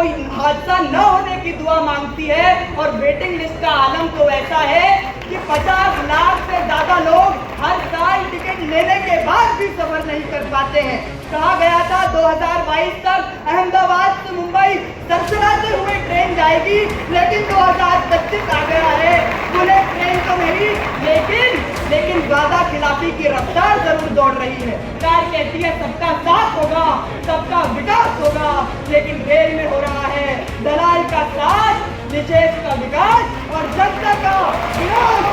कोई हादसा न होने की दुआ मांगती है। और वेटिंग लिस्ट का आलम तो ऐसा है कि 50 लाख से ज्यादा लोग हर साल टिकट लेने के बाद भी सफर नहीं कर पाते हैं। कहा गया था 2022 तक अहमदाबाद से मुंबई सरसराते हुए ट्रेन जाएगी, लेकिन 2025 आ गया है। बुलेट ट्रेन तो नहीं, लेकिन वादा खिलाफी की रफ्तार जरूर दौड़ रही है। सरकार कहती है सबका साथ होगा, सबका विकास होगा, लेकिन रेल में हो रहा है दलाल का साथ, निषेध का विकास और जनता का विरोध।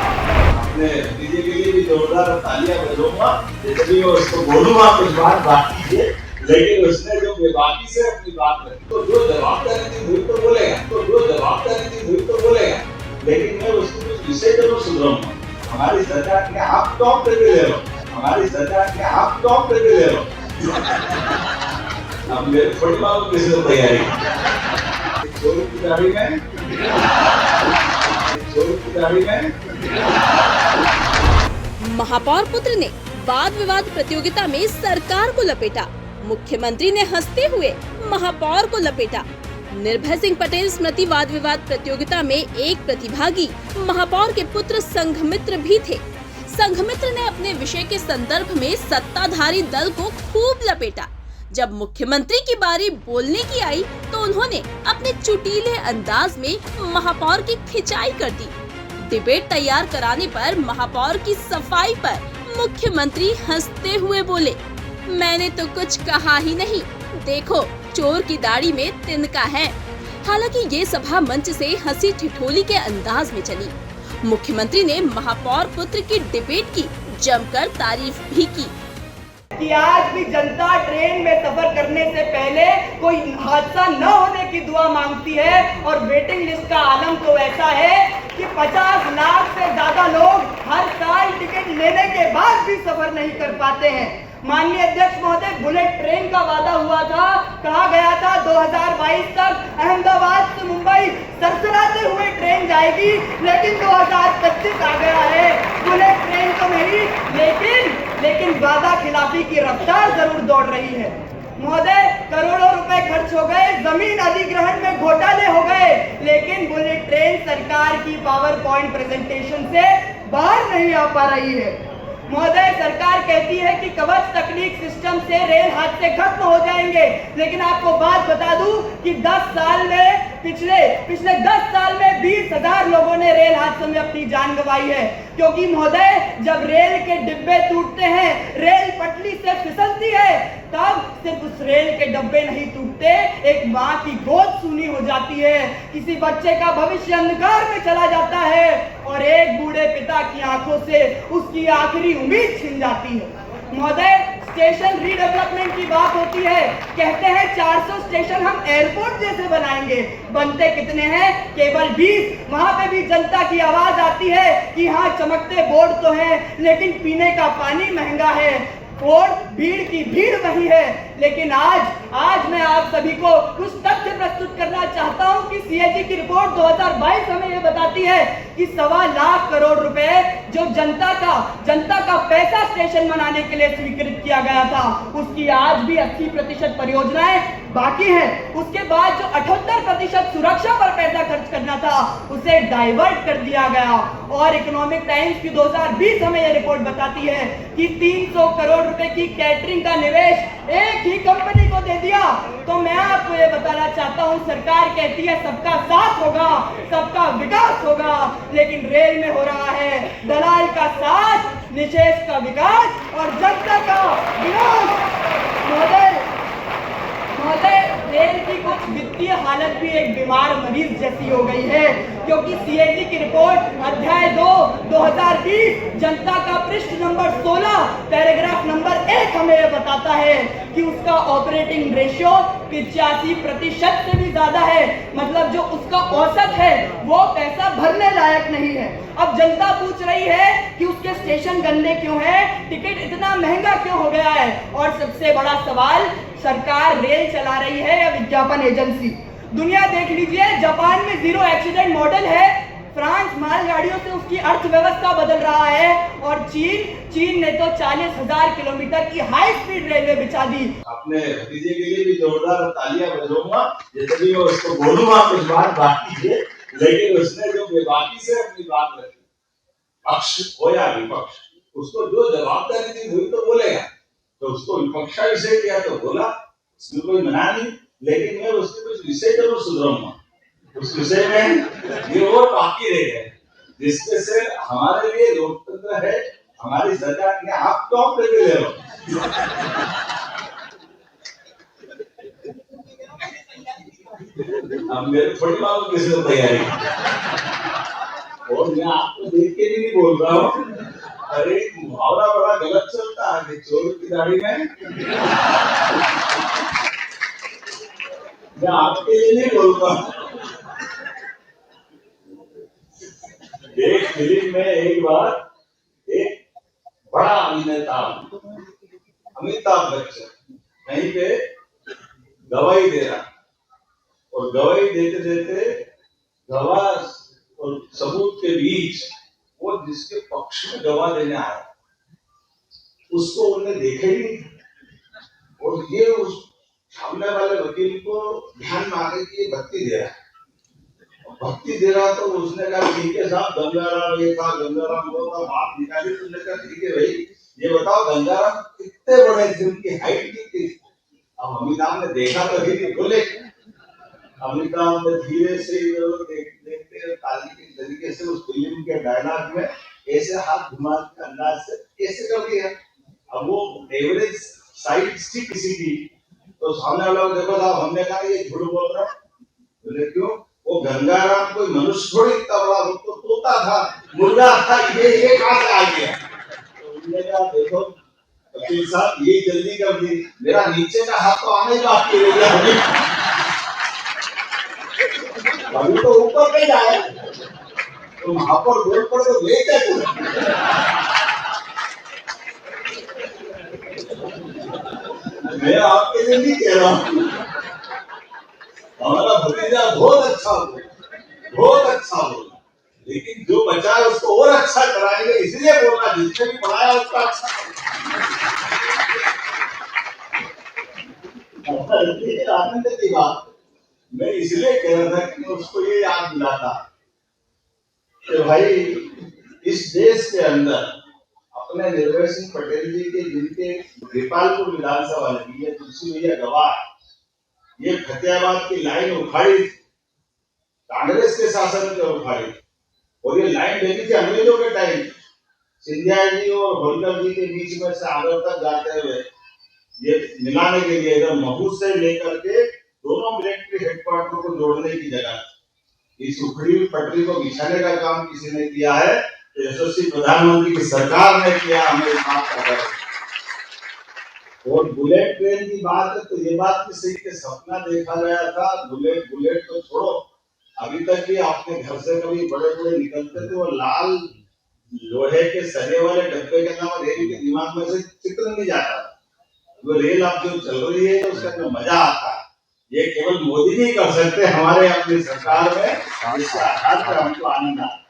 डीजे के लिए भी जोरदार तालियां बजाऊंगा, इसलिए उसको बोलूंगा कुछ बात बाकी है, लेकिन उसने जो बेबाकी से अपनी बात रखी, तो जो जवाबदारी थी वही तो बोलेगा, लेकिन मैं उसको कुछ विषय जरूर सुधराऊंगा। हमारी सरकार के आप टॉप पे ले लो, अब मेरे फुटबॉल किसी को तैयारी चोरी की दाढ़ी में महापौर पुत्र ने वाद विवाद प्रतियोगिता में सरकार को लपेटा, मुख्यमंत्री ने हंसते हुए महापौर को लपेटा। निर्भय सिंह पटेल स्मृति वाद विवाद प्रतियोगिता में एक प्रतिभागी महापौर के पुत्र संघमित्र भी थे। संघमित्र ने अपने विषय के संदर्भ में सत्ताधारी दल को खूब लपेटा। जब मुख्यमंत्री की बारी बोलने की आई तो उन्होंने अपने चुटीले अंदाज में महापौर की खिंचाई कर दी। डिबेट तैयार कराने पर महापौर की सफाई पर मुख्यमंत्री हंसते हुए बोले, मैंने तो कुछ कहा ही नहीं, देखो चोर की दाढ़ी में तिनका है। हालांकि ये सभा मंच से हंसी ठिठोली के अंदाज में चली। मुख्यमंत्री ने महापौर पुत्र की डिबेट की जमकर तारीफ भी की कि आज भी जनता ट्रेन में सफर करने से पहले कोई हादसा न होने की दुआ मांगती है। और वेटिंग लिस्ट का आलम तो ऐसा है कि 50 लाख से ज्यादा लोग हर साल टिकट लेने के बाद भी सफर नहीं कर पाते हैं। माननीय अध्यक्ष महोदय, बुलेट ट्रेन का वादा हुआ था, कहा गया था 2022 तक अहमदाबाद से मुंबई सरसराते हुए ट्रेन जाएगी, लेकिन 2025 आ गया है। बुलेट ट्रेन तो नहीं, लेकिन वादा खिलाफी की रफ्तार जरूर दौड़ रही है। महोदय, करोड़ों रुपए खर्च हो गए, जमीन अधिग्रहण में घोटाले हो गए, लेकिन बुलेट ट्रेन सरकार की पावर पॉइंट प्रेजेंटेशन से बाहर नहीं आ पा रही है। महोदय, सरकार कहती है कि कवच तकनीक सिस्टम से रेल हादसे खत्म हो जाएंगे, लेकिन आपको बात बता दूं कि 10 साल में पिछले 10 साल में 20,000 लोगों ने रेल हादसों में अपनी जान गंवाई है। क्योंकि महोदय, जब रेल के डिब्बे टूटते हैं, रेल पटरी से फिसलती है, तब सिर्फ उस रेल के डब्बे नहीं टूटते, एक माँ की गोद सूनी हो जाती है, किसी बच्चे का भविष्य अंधकार में चला जाता है और एक बूढ़े पिता की आंखों से उसकी आखिरी उम्मीद छिन जाती है। महोदय, स्टेशन रीडेवलपमेंट की बात होती है, कहते हैं 400 स्टेशन हम एयरपोर्ट जैसे बनाएंगे, बनते कितने हैं? केवल 20। वहां पे भी जनता की आवाज आती है कि हाँ, चमकते बोर्ड तो हैं, लेकिन पीने का पानी महंगा है और भीड़ की भीड़ वही है। लेकिन आज मैं आप सभी को कुछ तथ्य प्रस्तुत करना चाहता हूं कि सीएजी की रिपोर्ट 2022 हमें यह बताती है कि 1.25 लाख करोड़ रुपए जो जनता का पैसा स्टेशन बनाने के लिए स्वीकृत किया गया था, उसकी आज भी 80% परियोजनाएं बाकी हैं। उसके बाद जो 78% सुरक्षा पर पैसा खर्च करना था, उसे डाइवर्ट कर दिया गया। और इकोनॉमिक टाइम्स की 2020 हमें यह रिपोर्ट बताती है कि 300 करोड़ रुपए की कैटरिंग का निवेश एक ही कंपनी को दे दिया। तो मैं आपको ये बताना चाहता हूँ, सरकार कहती है सबका साथ होगा, सबका विकास होगा, लेकिन रेल में हो रहा है दलाल का साथ, निषेध का विकास और जनता का विरोध। महोदय, रेल की कुछ वित्तीय हालत भी एक बीमार मरीज जैसी हो गई है, क्योंकि सीएजी की रिपोर्ट अध्याय 2 2020 जनता का पृष्ठ नंबर 16 पैराग्राफ नंबर 1 हमें यह बताता है कि उसका ऑपरेटिंग रेशियो 85% से भी ज्यादा है। मतलब जो उसका औसत है वो पैसा भरने लायक नहीं है। अब जनता पूछ रही है कि उसके स्टेशन गंदे क्यों है, टिकट इतना महंगा क्यों हो गया है। और सबसे बड़ा सवाल, सरकार रेल चला रही है या विज्ञापन एजेंसी? दुनिया देख लीजिए, जापान में 0 एक्सीडेंट मॉडल है, फ्रांस मालगाड़ियों से उसकी अर्थव्यवस्था बदल रहा है और चीन ने तो 40,000 किलोमीटर की हाई स्पीड रेलवे बिछा दी। अपने भतीजे के लिए भी जोरदार तालियां बजाऊंगा, जैसे भी मैं उसको बोलूंगा कुछ बात बाकी है, लेकिन उसने जो बेबाकी से अपनी बात रखी, पक्ष हो या विपक्ष, उसको जो जवाबदारी थी वही तो बोलेगा। तो उसको विपक्ष का विषय किया तो बोला, उसमें कोई मना नहीं, लेकिन मैं उसके कुछ विषय जरूर सुधरूंगा। उस विषय में ये और बाकी रह गए, जिसके से हमारे लिए लोकतंत्र है, हमारी सरकार ने आप टॉप पे ले लो। अब मेरे थोड़ी मालूम किसने तैयारी, और मैं आपको देख के भी नहीं बोल रहा हूँ। अरे मुहावरा बड़ा गलत चलता है, चोर की दाढ़ी में। मैं आपके लिए नहीं बोलता। एक फिल्म में एक बार एक बड़ा अभिनेता अमिताभ बच्चन कहीं पे गवाही दे रहा, और गवाही देते देते गवाह और सबूत के बीच वो जिसके पक्ष में गवाह देने आया उसको उन्होंने देखा ही नहीं, और ये उस सामने वाले वकील को ध्यान में आके कि भक्ति दे रहा है, भक्ति दे रहा। तो उसने कहा ठीक है साहब, गंगाराम ये था, गंगाराम वो था, बात निकाली। तुमने कहा ठीक है भाई, ये बताओ गंगाराम कितने बड़े थे, उनकी हाइट कितनी थी? अब अमिताभ ने देखा तो ही नहीं बोले। अमिताभ ने धीरे से देखते ताली के तरीके से उस फिल्म के डायलॉग में ऐसे हाथ घुमा के अंदाज से ऐसे कर दिया। अब वो एवरेज साइड थी किसी की, तो सामने वाला को देखो साहब, हमने कहा ये झूठ बोल रहा है। बोले क्यों? वो गंगाराम कोई मनुष्य थोड़ी इतना बड़ा, वो तो तोता था, मुर्गा था, ये कहां से आ गया? तो उन्होंने कहा देखो वकील साहब, ये जल्दी कर दी, मेरा नीचे का हाथ तो आने बाकी रह गया, अभी तो ऊपर नहीं आया, तो वहां पर बोल पड़े तो ले क्या? मैं आपके लिए नहीं कह रहा हूँ, हमारा भतीजा बहुत अच्छा बोला, लेकिन जो बचा है उसको और अच्छा कराएंगे, इसलिए बोलना, जिसने भी पढ़ाया उसका अच्छा। आनंद की बात मैं इसलिए कह रहा था कि उसको ये याद दिलाता कि भाई इस देश के अंदर अपने निर्भय सिंह पटेल जी के, जिनके गोपालपुर विधानसभा लगी है, तुलसी भैया गवाह, ये फतेहाबाद की लाइन उखाड़ी कांग्रेस के शासन में उखाड़ी, और ये लाइन बनी थी अंग्रेजों के टाइम, सिंधिया जी और होलकर जी के बीच में से आगरा तक जाते हुए ये मिलाने के लिए, इधर महू से लेकर के दोनों मिलिट्री हेडक्वार्टर को जोड़ने की जगह इस उखड़ी हुई पटरी को बिछाने का काम किसी ने किया है, यशस्वी प्रधानमंत्री की सरकार ने किया, हमें इस बात का गर्व। और बुलेट ट्रेन की बात है तो ये बात भी सही कि सपना देखा गया था, बुलेट तो छोड़ो, अभी तक भी आपके घर से कभी बड़े बड़े निकलते थे, वो लाल लोहे के सने वाले डब्बे के नाम रेल के दिमाग में से चित्र नहीं जाता। वो रेल आप जो चल रही है उसका जो मजा आता है, ये केवल मोदी नहीं कर सकते, हमारे अपनी सरकार में इसके आधार पर हमको आनंद आता है।